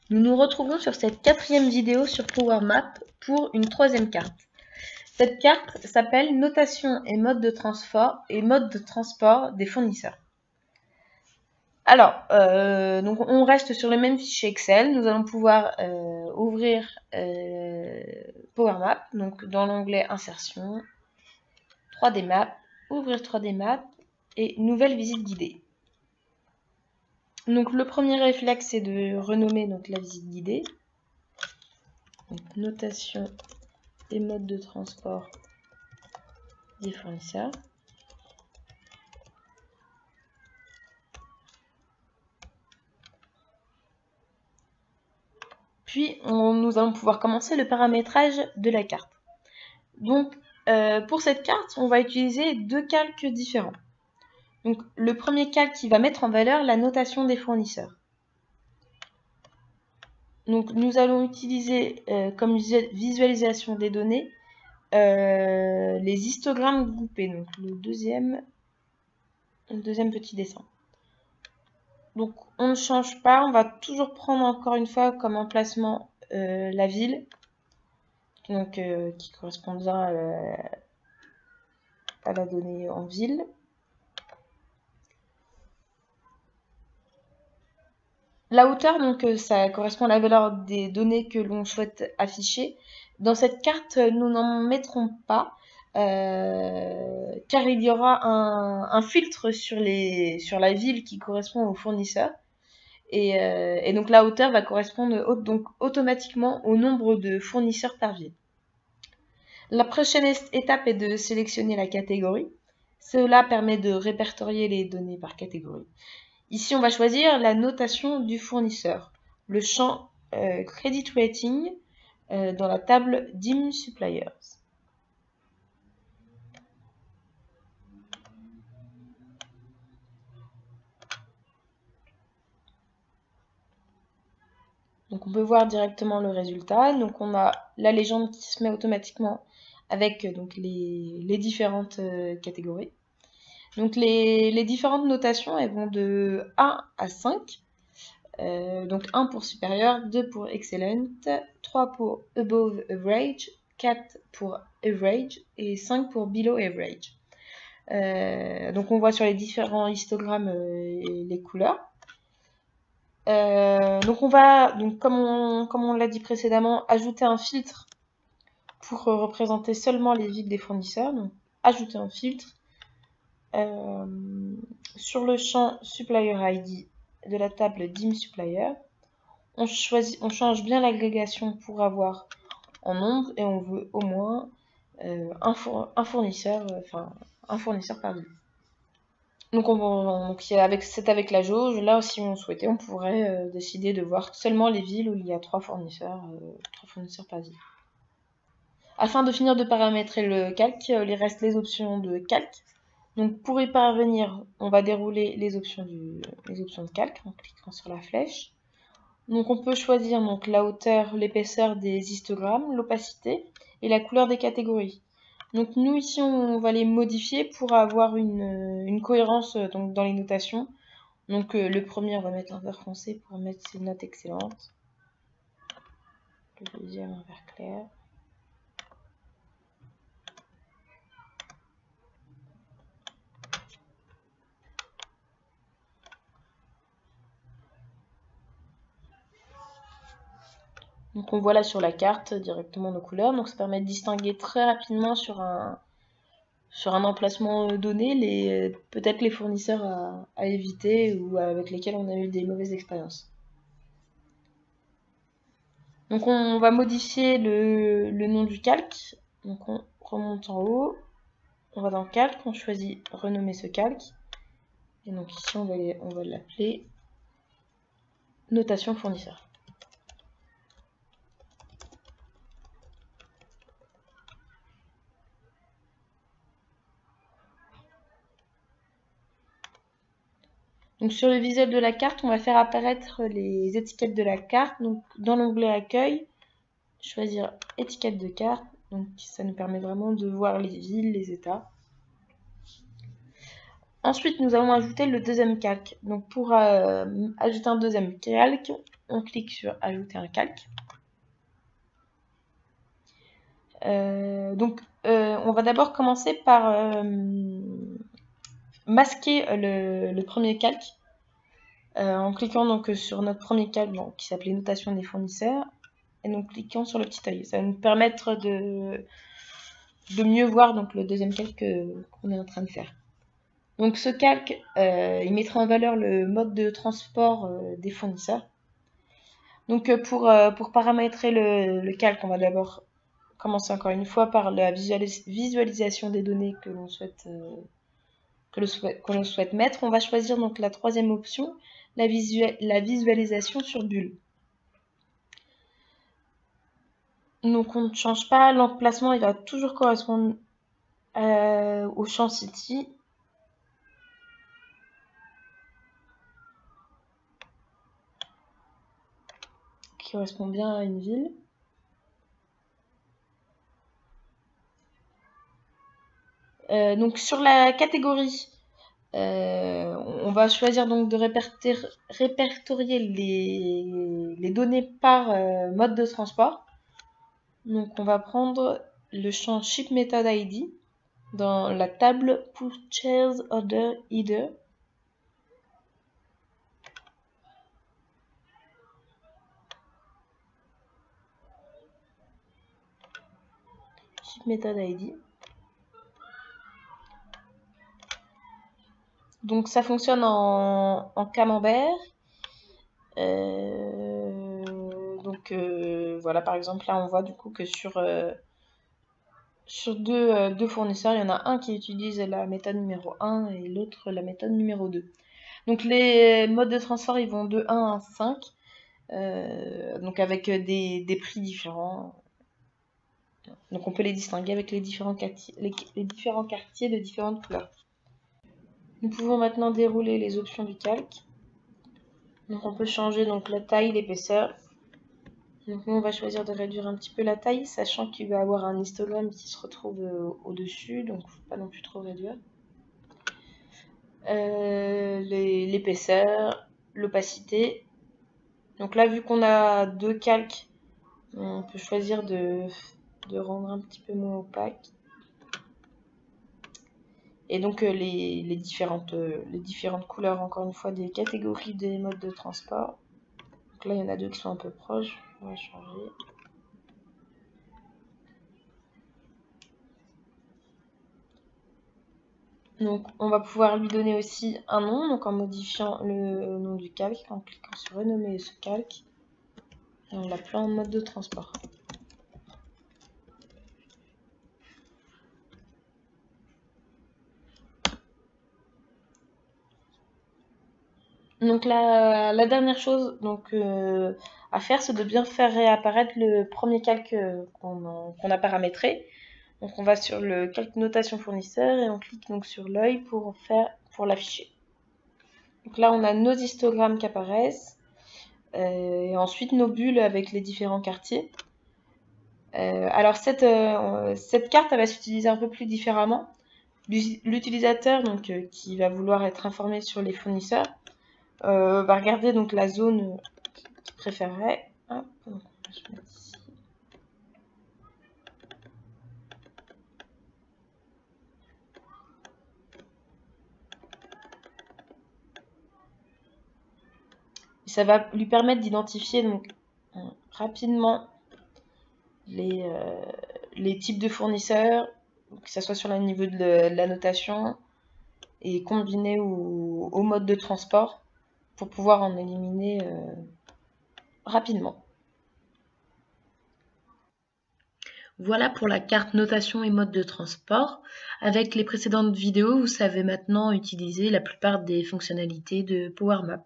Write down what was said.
Nous nous retrouvons sur cette 4e vidéo sur Power Map pour une 3e carte. Cette carte s'appelle Notation et mode de transport des fournisseurs. Alors, donc on reste sur le même fichier Excel. Nous allons pouvoir ouvrir Power Map, donc dans l'onglet Insertion, 3D Map, ouvrir 3D Map et Nouvelle visite guidée. Donc le premier réflexe c'est de renommer donc la visite guidée. Donc, notation et mode de transport des fournisseurs. Puis nous allons pouvoir commencer le paramétrage de la carte. Donc pour cette carte, on va utiliser 2 calques différents. Donc le premier calque qui va mettre en valeur la notation des fournisseurs. Donc nous allons utiliser comme visualisation des données les histogrammes groupés. Donc le deuxième petit dessin. Donc on ne change pas, on va toujours prendre encore une fois comme emplacement la ville, donc qui correspondra à la donnée en ville. La hauteur, donc ça correspond à la valeur des données que l'on souhaite afficher. Dans cette carte, nous n'en mettrons pas, car il y aura un filtre sur la ville qui correspond au fournisseur. Et donc la hauteur va correspondre donc automatiquement au nombre de fournisseurs par ville. La prochaine étape est de sélectionner la catégorie. Cela permet de répertorier les données par catégorie. Ici, on va choisir la notation du fournisseur, le champ Credit Rating dans la table DIM Suppliers. Donc on peut voir directement le résultat. Donc on a la légende qui se met automatiquement avec donc les différentes catégories. Donc les différentes notations, elles vont de 1 à 5. Donc 1 pour supérieur, 2 pour excellent, 3 pour above average, 4 pour average et 5 pour below average. Donc on voit sur les différents histogrammes les couleurs. Donc on va, donc comme on l'a dit précédemment, ajouter un filtre pour représenter seulement les villes des fournisseurs. Donc ajouter un filtre sur le champ Supplier ID de la table DIM Supplier. On change bien l'agrégation pour avoir en nombre et on veut au moins un fournisseur par ville. Donc c'est avec la jauge. Là, si on souhaitait, on pourrait décider de voir seulement les villes où il y a 3 fournisseurs par ville. Afin de finir de paramétrer le calque, il reste les options de calque. Donc pour y parvenir, on va dérouler les options de calque en cliquant sur la flèche. Donc on peut choisir donc la hauteur, l'épaisseur des histogrammes, l'opacité et la couleur des catégories. Donc nous ici on va les modifier pour avoir une cohérence donc dans les notations. Donc le premier on va mettre un vert foncé pour mettre ses notes excellentes. Le deuxième un vert clair. Donc on voit là sur la carte directement nos couleurs. Donc ça permet de distinguer très rapidement sur un emplacement donné peut-être les fournisseurs à éviter ou avec lesquels on a eu des mauvaises expériences. Donc on va modifier le nom du calque. Donc on remonte en haut, on va dans calque, on choisit renommer ce calque. Et donc ici on va l'appeler notation fournisseur. Donc sur le visuel de la carte, on va faire apparaître les étiquettes de la carte. Donc dans l'onglet accueil, choisir étiquette de carte. Donc ça nous permet vraiment de voir les villes, les états. Ensuite, nous allons ajouter le deuxième calque. Donc pour ajouter un deuxième calque, on clique sur ajouter un calque. On va d'abord commencer par masquer le premier calque en cliquant donc sur notre premier calque qui s'appelait notation des fournisseurs et donc cliquant sur le petit œil. Ça va nous permettre de mieux voir donc le deuxième calque qu'on est en train de faire. Donc ce calque, il mettra en valeur le mode de transport des fournisseurs. Donc pour paramétrer le calque, on va d'abord commencer encore une fois par la visualisation des données que l'on souhaite, mettre. On va choisir donc la troisième option, la visualisation sur bulle. Donc on ne change pas l'emplacement, il va toujours correspondre au champ City. Qui correspond bien à une ville. Donc sur la catégorie, on va choisir donc de répertorier les données par mode de transport. Donc on va prendre le champ Ship Method ID dans la table Purchase Order Header. Ship Method ID. Donc ça fonctionne en camembert. Voilà, par exemple là on voit du coup que sur deux fournisseurs, il y en a un qui utilise la méthode numéro 1 et l'autre la méthode numéro 2. Donc les modes de transfert ils vont de 1 à 5, donc avec des prix différents. Donc on peut les distinguer avec les différents quartiers de différentes couleurs. Nous pouvons maintenant dérouler les options du calque. Donc on peut changer donc la taille, l'épaisseur. Donc nous on va choisir de réduire un petit peu la taille, sachant qu'il va avoir un histogramme qui se retrouve au-dessus, donc il ne faut pas non plus trop réduire. L'épaisseur, l'opacité. Donc là vu qu'on a deux calques, on peut choisir de rendre un petit peu moins opaque. Et donc les différentes couleurs, encore une fois, des catégories des modes de transport. Donc là il y en a deux qui sont un peu proches, on va changer. Donc on va pouvoir lui donner aussi un nom, donc en modifiant le nom du calque, en cliquant sur renommer ce calque, et en l'appelant en mode de transport. Donc la dernière chose à faire, c'est de bien faire réapparaître le premier calque qu'on a paramétré. Donc on va sur le calque notation fournisseur et on clique donc sur l'œil pour l'afficher. Donc là on a nos histogrammes qui apparaissent et ensuite nos bulles avec les différents quartiers. Alors cette carte elle va s'utiliser un peu plus différemment. L'utilisateur qui va vouloir être informé sur les fournisseurs va regarder donc la zone qu'il préférerait. Hop, donc on va se mettre ici. Et ça va lui permettre d'identifier donc rapidement les types de fournisseurs, que ce soit sur le niveau de la notation et combiné au mode de transport pour pouvoir en éliminer rapidement. Voilà pour la carte notation et mode de transport. Avec les précédentes vidéos, vous savez maintenant utiliser la plupart des fonctionnalités de PowerMap.